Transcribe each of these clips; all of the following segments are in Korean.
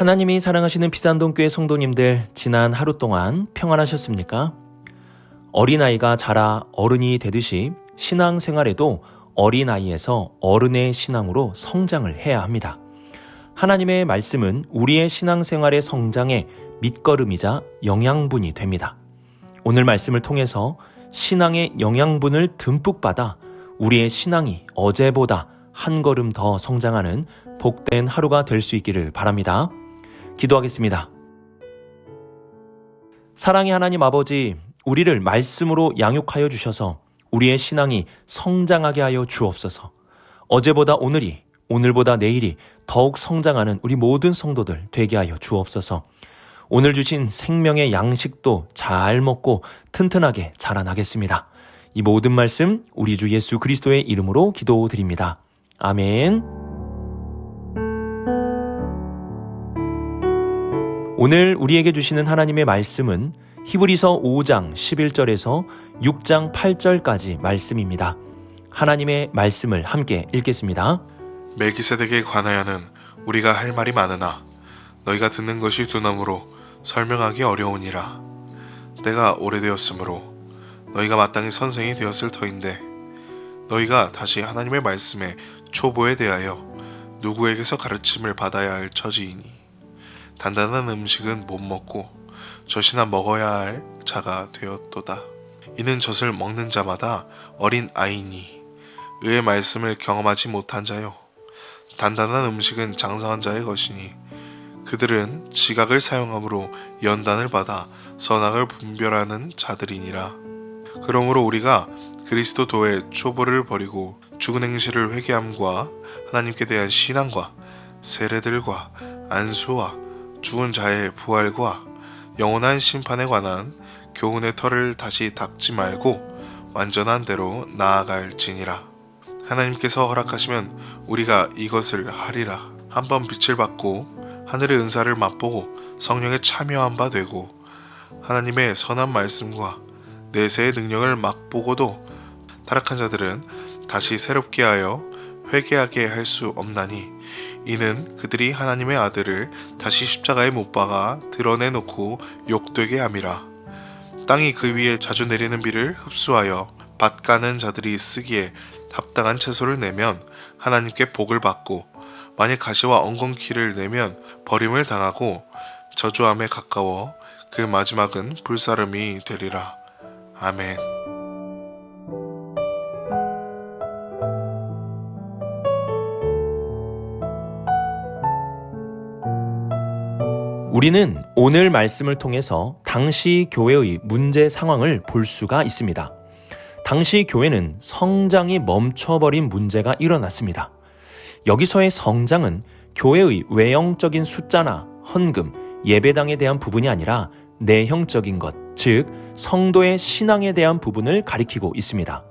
하나님이 사랑하시는 비산동교회 성도님들, 지난 하루 동안 평안하셨습니까? 어린아이가 자라 어른이 되듯이 신앙생활에도 어린아이에서 어른의 신앙으로 성장을 해야 합니다. 하나님의 말씀은 우리의 신앙생활의 성장의 밑거름이자 영양분이 됩니다. 오늘 말씀을 통해서 신앙의 영양분을 듬뿍 받아 우리의 신앙이 어제보다 한 걸음 더 성장하는 복된 하루가 될 수 있기를 바랍니다. 기도하겠습니다. 사랑의 하나님 아버지, 우리를 말씀으로 양육하여 주셔서 우리의 신앙이 성장하게 하여 주옵소서. 어제보다 오늘이, 오늘보다 내일이 더욱 성장하는 우리 모든 성도들 되게 하여 주옵소서. 오늘 주신 생명의 양식도 잘 먹고 튼튼하게 자라나겠습니다. 이 모든 말씀 우리 주 예수 그리스도의 이름으로 기도드립니다. 아멘. 오늘 우리에게 주시는 하나님의 말씀은 히브리서 5장 11절에서 6장 8절까지 말씀입니다. 하나님의 말씀을 함께 읽겠습니다. 멜기세덱에 관하여는 우리가 할 말이 많으나 너희가 듣는 것이 두나무로 설명하기 어려우니라. 때가 오래되었으므로 너희가 마땅히 선생이 되었을 터인데 너희가 다시 하나님의 말씀의 초보에 대하여 누구에게서 가르침을 받아야 할 처지이니 단단한 음식은 못 먹고 젖이나 먹어야 할 자가 되었도다. 이는 젖을 먹는 자마다 어린 아이니 의의 말씀을 경험하지 못한 자요, 단단한 음식은 장성한 자의 것이니 그들은 지각을 사용함으로 연단을 받아 선악을 분별하는 자들이니라. 그러므로 우리가 그리스도도의 초보를 버리고 죽은 행실을 회개함과 하나님께 대한 신앙과 세례들과 안수와 죽은 자의 부활과 영원한 심판에 관한 교훈의 털을 다시 닦지 말고 완전한 대로 나아갈지니라. 하나님께서 허락하시면 우리가 이것을 하리라. 한번 빛을 받고 하늘의 은사를 맛보고 성령에 참여한 바 되고 하나님의 선한 말씀과 내세의 능력을 맛보고도 타락한 자들은 다시 새롭게 하여 회개하게 할 수 없나니 이는 그들이 하나님의 아들을 다시 십자가에 못 박아 드러내놓고 욕되게 함이라. 땅이 그 위에 자주 내리는 비를 흡수하여 밭 가는 자들이 쓰기에 합당한 채소를 내면 하나님께 복을 받고 만일 가시와 엉겅퀴를 내면 버림을 당하고 저주함에 가까워 그 마지막은 불사름이 되리라. 아멘. 우리는 오늘 말씀을 통해서 당시 교회의 문제 상황을 볼 수가 있습니다. 당시 교회는 성장이 멈춰버린 문제가 일어났습니다. 여기서의 성장은 교회의 외형적인 숫자나 헌금, 예배당에 대한 부분이 아니라 내형적인 것, 즉 성도의 신앙에 대한 부분을 가리키고 있습니다.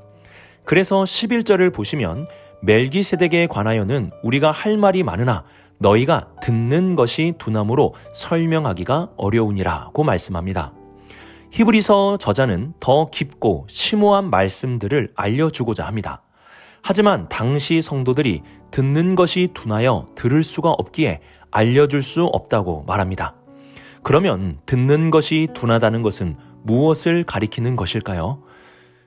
그래서 11절을 보시면 멜기세덱에 관하여는 우리가 할 말이 많으나 너희가 듣는 것이 두나무로 설명하기가 어려우니라고 말씀합니다. 히브리서 저자는 더 깊고 심오한 말씀들을 알려주고자 합니다. 하지만 당시 성도들이 듣는 것이 둔하여 들을 수가 없기에 알려줄 수 없다고 말합니다. 그러면 듣는 것이 둔하다는 것은 무엇을 가리키는 것일까요?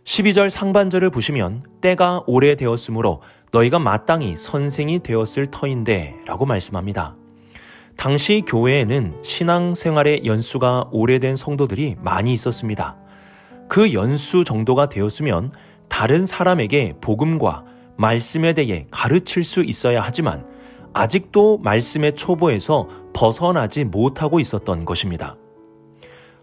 12절 상반절을 보시면 때가 오래되었으므로 너희가 마땅히 선생이 되었을 터인데 라고 말씀합니다. 당시 교회에는 신앙생활의 연수가 오래된 성도들이 많이 있었습니다. 그 연수 정도가 되었으면 다른 사람에게 복음과 말씀에 대해 가르칠 수 있어야 하지만 아직도 말씀의 초보에서 벗어나지 못하고 있었던 것입니다.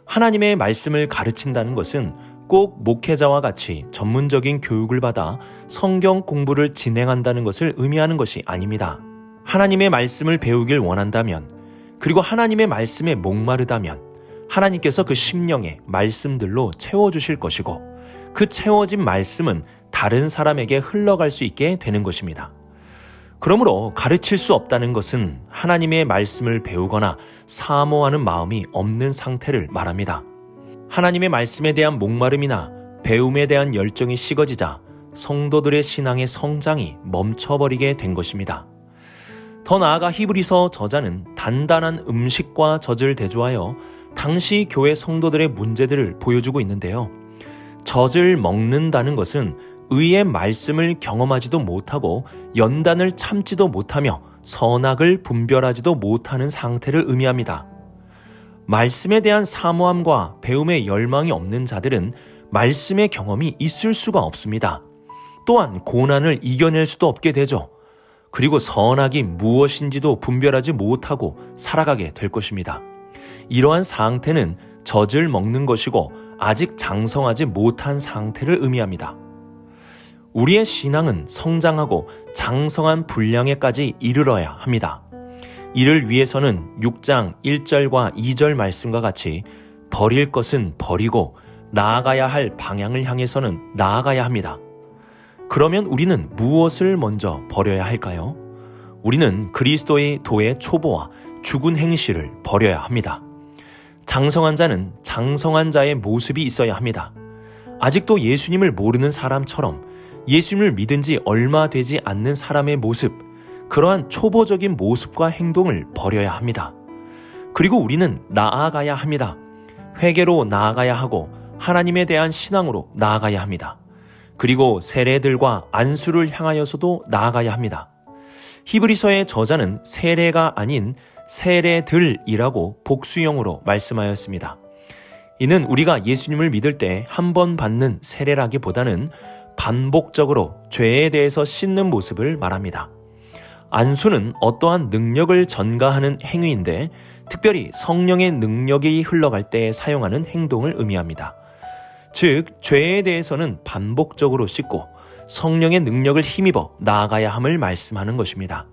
하나님의 말씀을 가르친다는 것은 꼭 목회자와 같이 전문적인 교육을 받아 성경 공부를 진행한다는 것을 의미하는 것이 아닙니다. 하나님의 말씀을 배우길 원한다면, 그리고 하나님의 말씀에 목마르다면 하나님께서 그 심령에 말씀들로 채워주실 것이고 그 채워진 말씀은 다른 사람에게 흘러갈 수 있게 되는 것입니다. 그러므로 가르칠 수 없다는 것은 하나님의 말씀을 배우거나 사모하는 마음이 없는 상태를 말합니다. 하나님의 말씀에 대한 목마름이나 배움에 대한 열정이 식어지자 성도들의 신앙의 성장이 멈춰버리게 된 것입니다. 더 나아가 히브리서 저자는 단단한 음식과 젖을 대조하여 당시 교회 성도들의 문제들을 보여주고 있는데요. 젖을 먹는다는 것은 의의 말씀을 경험하지도 못하고 연단을 참지도 못하며 선악을 분별하지도 못하는 상태를 의미합니다. 말씀에 대한 사모함과 배움의 열망이 없는 자들은 말씀의 경험이 있을 수가 없습니다. 또한 고난을 이겨낼 수도 없게 되죠. 그리고 선악이 무엇인지도 분별하지 못하고 살아가게 될 것입니다. 이러한 상태는 젖을 먹는 것이고 아직 장성하지 못한 상태를 의미합니다. 우리의 신앙은 성장하고 장성한 분량에까지 이르러야 합니다. 이를 위해서는 6장 1절과 2절 말씀과 같이 버릴 것은 버리고 나아가야 할 방향을 향해서는 나아가야 합니다. 그러면 우리는 무엇을 먼저 버려야 할까요? 우리는 그리스도의 도의 초보와 죽은 행실을 버려야 합니다. 장성한 자는 장성한 자의 모습이 있어야 합니다. 아직도 예수님을 모르는 사람처럼 예수님을 믿은 지 얼마 되지 않는 사람의 모습, 그러한 초보적인 모습과 행동을 버려야 합니다. 그리고 우리는 나아가야 합니다. 회개로 나아가야 하고 하나님에 대한 신앙으로 나아가야 합니다. 그리고 세례들과 안수를 향하여서도 나아가야 합니다. 히브리서의 저자는 세례가 아닌 세례들이라고 복수형으로 말씀하였습니다. 이는 우리가 예수님을 믿을 때 한 번 받는 세례라기보다는 반복적으로 죄에 대해서 씻는 모습을 말합니다. 안수는 어떠한 능력을 전가하는 행위인데 특별히 성령의 능력이 흘러갈 때 사용하는 행동을 의미합니다. 즉, 죄에 대해서는 반복적으로 씻고 성령의 능력을 힘입어 나아가야 함을 말씀하는 것입니다.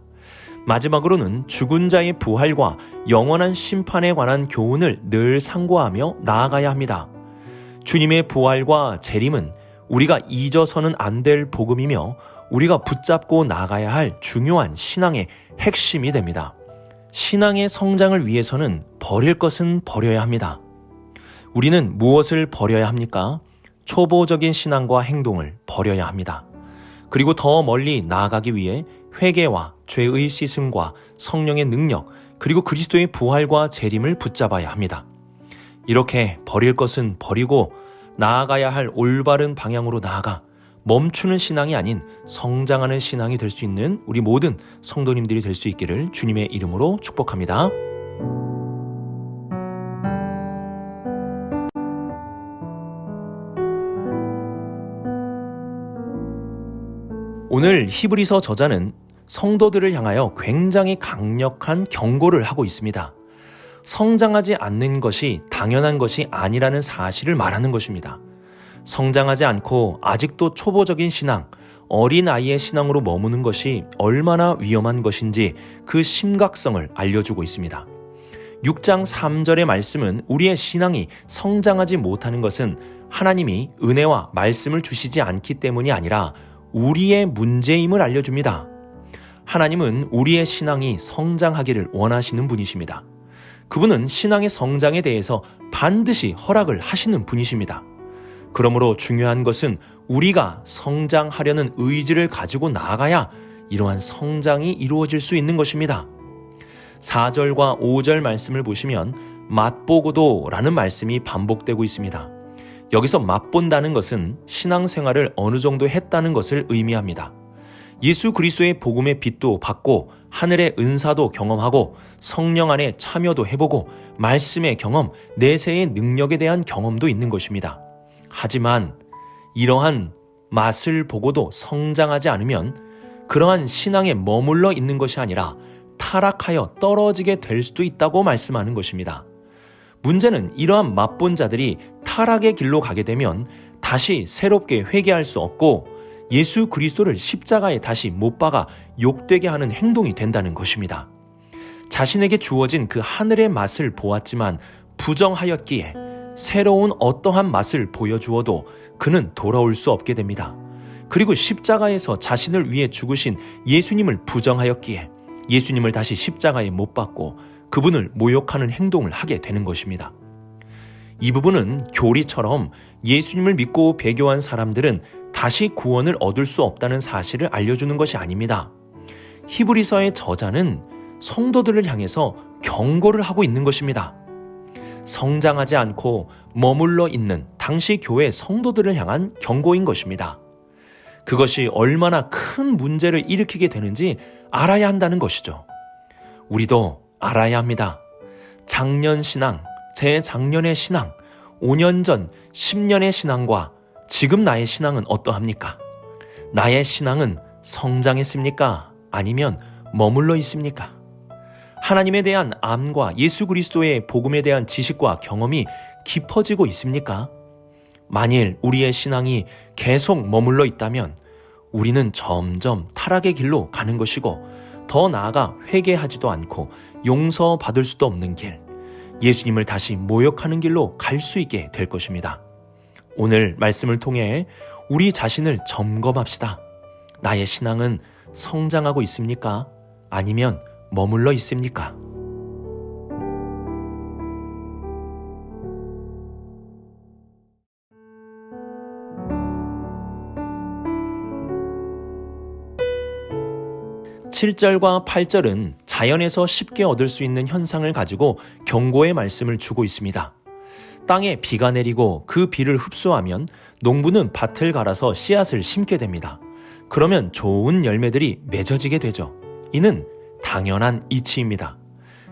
마지막으로는 죽은 자의 부활과 영원한 심판에 관한 교훈을 늘 상고하며 나아가야 합니다. 주님의 부활과 재림은 우리가 잊어서는 안 될 복음이며 우리가 붙잡고 나가야 할 중요한 신앙의 핵심이 됩니다. 신앙의 성장을 위해서는 버릴 것은 버려야 합니다. 우리는 무엇을 버려야 합니까? 초보적인 신앙과 행동을 버려야 합니다. 그리고 더 멀리 나아가기 위해 회개와 죄의 씻음과 성령의 능력, 그리고 그리스도의 부활과 재림을 붙잡아야 합니다. 이렇게 버릴 것은 버리고 나아가야 할 올바른 방향으로 나아가 멈추는 신앙이 아닌 성장하는 신앙이 될 수 있는 우리 모든 성도님들이 될 수 있기를 주님의 이름으로 축복합니다. 오늘 히브리서 저자는 성도들을 향하여 굉장히 강력한 경고를 하고 있습니다. 성장하지 않는 것이 당연한 것이 아니라는 사실을 말하는 것입니다. 성장하지 않고 아직도 초보적인 신앙, 어린아이의 신앙으로 머무는 것이 얼마나 위험한 것인지 그 심각성을 알려주고 있습니다. 6장 3절의 말씀은 우리의 신앙이 성장하지 못하는 것은 하나님이 은혜와 말씀을 주시지 않기 때문이 아니라 우리의 문제임을 알려줍니다. 하나님은 우리의 신앙이 성장하기를 원하시는 분이십니다. 그분은 신앙의 성장에 대해서 반드시 허락을 하시는 분이십니다. 그러므로 중요한 것은 우리가 성장하려는 의지를 가지고 나아가야 이러한 성장이 이루어질 수 있는 것입니다. 4절과 5절 말씀을 보시면 맛보고도 라는 말씀이 반복되고 있습니다. 여기서 맛본다는 것은 신앙생활을 어느 정도 했다는 것을 의미합니다. 예수 그리스도의 복음의 빛도 받고 하늘의 은사도 경험하고 성령 안에 참여도 해보고 말씀의 경험, 내세의 능력에 대한 경험도 있는 것입니다. 하지만 이러한 맛을 보고도 성장하지 않으면 그러한 신앙에 머물러 있는 것이 아니라 타락하여 떨어지게 될 수도 있다고 말씀하는 것입니다. 문제는 이러한 맛본 자들이 타락의 길로 가게 되면 다시 새롭게 회개할 수 없고 예수 그리스도를 십자가에 다시 못 박아 욕되게 하는 행동이 된다는 것입니다. 자신에게 주어진 그 하늘의 맛을 보았지만 부정하였기에 새로운 어떠한 맛을 보여주어도 그는 돌아올 수 없게 됩니다. 그리고 십자가에서 자신을 위해 죽으신 예수님을 부정하였기에 예수님을 다시 십자가에 못 박고 그분을 모욕하는 행동을 하게 되는 것입니다. 이 부분은 교리처럼 예수님을 믿고 배교한 사람들은 다시 구원을 얻을 수 없다는 사실을 알려주는 것이 아닙니다. 히브리서의 저자는 성도들을 향해서 경고를 하고 있는 것입니다. 성장하지 않고 머물러 있는 당시 교회 성도들을 향한 경고인 것입니다. 그것이 얼마나 큰 문제를 일으키게 되는지 알아야 한다는 것이죠. 우리도 알아야 합니다. 작년 신앙, 재작년의 신앙, 5년 전, 10년의 신앙과 지금 나의 신앙은 어떠합니까? 나의 신앙은 성장했습니까? 아니면 머물러 있습니까? 하나님에 대한 암과 예수 그리스도의 복음에 대한 지식과 경험이 깊어지고 있습니까? 만일 우리의 신앙이 계속 머물러 있다면 우리는 점점 타락의 길로 가는 것이고, 더 나아가 회개하지도 않고 용서받을 수도 없는 길, 예수님을 다시 모욕하는 길로 갈 수 있게 될 것입니다. 오늘 말씀을 통해 우리 자신을 점검합시다. 나의 신앙은 성장하고 있습니까? 아니면 머물러 있습니까? (7절과 8절은) 자연에서 쉽게 얻을 수 있는 현상을 가지고 경고의 말씀을 주고 있습니다. 땅에 비가 내리고 그 비를 흡수하면 농부는 밭을 갈아서 씨앗을 심게 됩니다. 그러면 좋은 열매들이 맺어지게 되죠. 이는 당연한 이치입니다.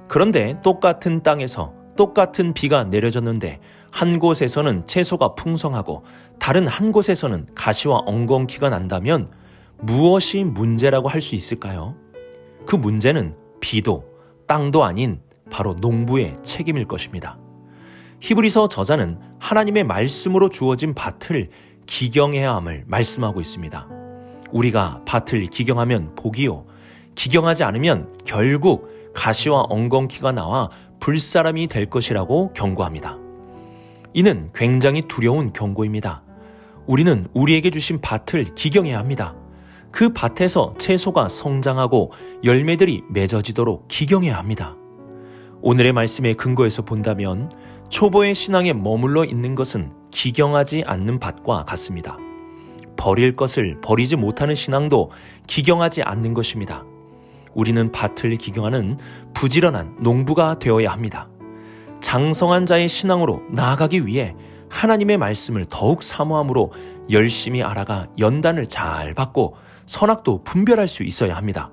그런데 똑같은 땅에서 똑같은 비가 내려졌는데 한 곳에서는 채소가 풍성하고 다른 한 곳에서는 가시와 엉겅퀴가 난다면 무엇이 문제라고 할 수 있을까요? 그 문제는 비도 땅도 아닌 바로 농부의 책임일 것입니다. 히브리서 저자는 하나님의 말씀으로 주어진 밭을 기경해야 함을 말씀하고 있습니다. 우리가 밭을 기경하면 복이요, 기경하지 않으면 결국 가시와 엉겅퀴가 나와 불사람이 될 것이라고 경고합니다. 이는 굉장히 두려운 경고입니다. 우리는 우리에게 주신 밭을 기경해야 합니다. 그 밭에서 채소가 성장하고 열매들이 맺어지도록 기경해야 합니다. 오늘의 말씀의 근거에서 본다면 초보의 신앙에 머물러 있는 것은 기경하지 않는 밭과 같습니다. 버릴 것을 버리지 못하는 신앙도 기경하지 않는 것입니다. 우리는 밭을 기경하는 부지런한 농부가 되어야 합니다. 장성한 자의 신앙으로 나아가기 위해 하나님의 말씀을 더욱 사모함으로 열심히 알아가 연단을 잘 받고 선악도 분별할 수 있어야 합니다.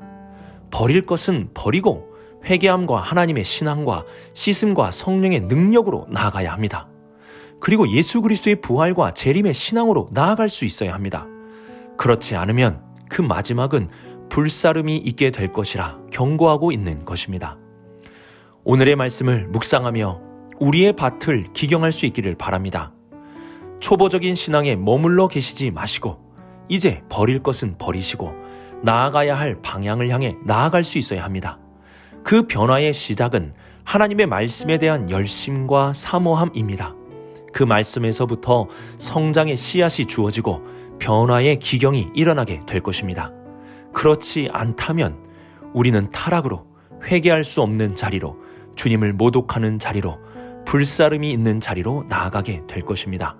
버릴 것은 버리고 회개함과 하나님의 신앙과 씻음과 성령의 능력으로 나아가야 합니다. 그리고 예수 그리스도의 부활과 재림의 신앙으로 나아갈 수 있어야 합니다. 그렇지 않으면 그 마지막은 불사름이 있게 될 것이라 경고하고 있는 것입니다. 오늘의 말씀을 묵상하며 우리의 밭을 기경할 수 있기를 바랍니다. 초보적인 신앙에 머물러 계시지 마시고 이제 버릴 것은 버리시고 나아가야 할 방향을 향해 나아갈 수 있어야 합니다. 그 변화의 시작은 하나님의 말씀에 대한 열심과 사모함입니다. 그 말씀에서부터 성장의 씨앗이 주어지고 변화의 기경이 일어나게 될 것입니다. 그렇지 않다면 우리는 타락으로, 회개할 수 없는 자리로, 주님을 모독하는 자리로, 불사름이 있는 자리로 나아가게 될 것입니다.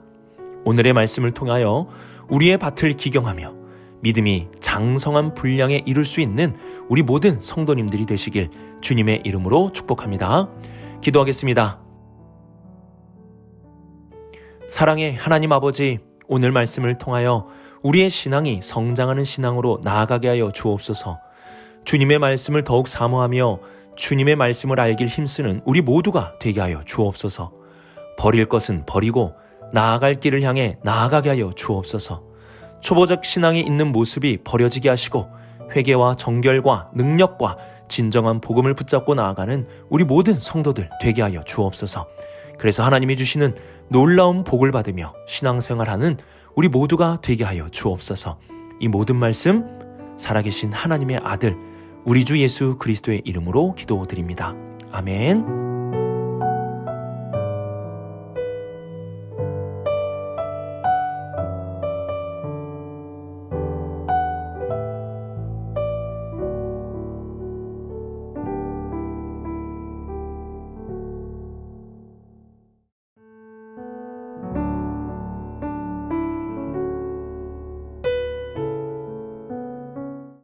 오늘의 말씀을 통하여 우리의 밭을 기경하며 믿음이 장성한 분량에 이룰 수 있는 우리 모든 성도님들이 되시길 주님의 이름으로 축복합니다. 기도하겠습니다. 사랑의 하나님 아버지, 오늘 말씀을 통하여 우리의 신앙이 성장하는 신앙으로 나아가게 하여 주옵소서. 주님의 말씀을 더욱 사모하며 주님의 말씀을 알길 힘쓰는 우리 모두가 되게 하여 주옵소서. 버릴 것은 버리고 나아갈 길을 향해 나아가게 하여 주옵소서. 초보적 신앙에 있는 모습이 버려지게 하시고 회개와 정결과 능력과 진정한 복음을 붙잡고 나아가는 우리 모든 성도들 되게 하여 주옵소서. 그래서 하나님이 주시는 놀라운 복을 받으며 신앙생활하는 우리 모두가 되게 하여 주옵소서. 이 모든 말씀 살아계신 하나님의 아들 우리 주 예수 그리스도의 이름으로 기도드립니다. 아멘.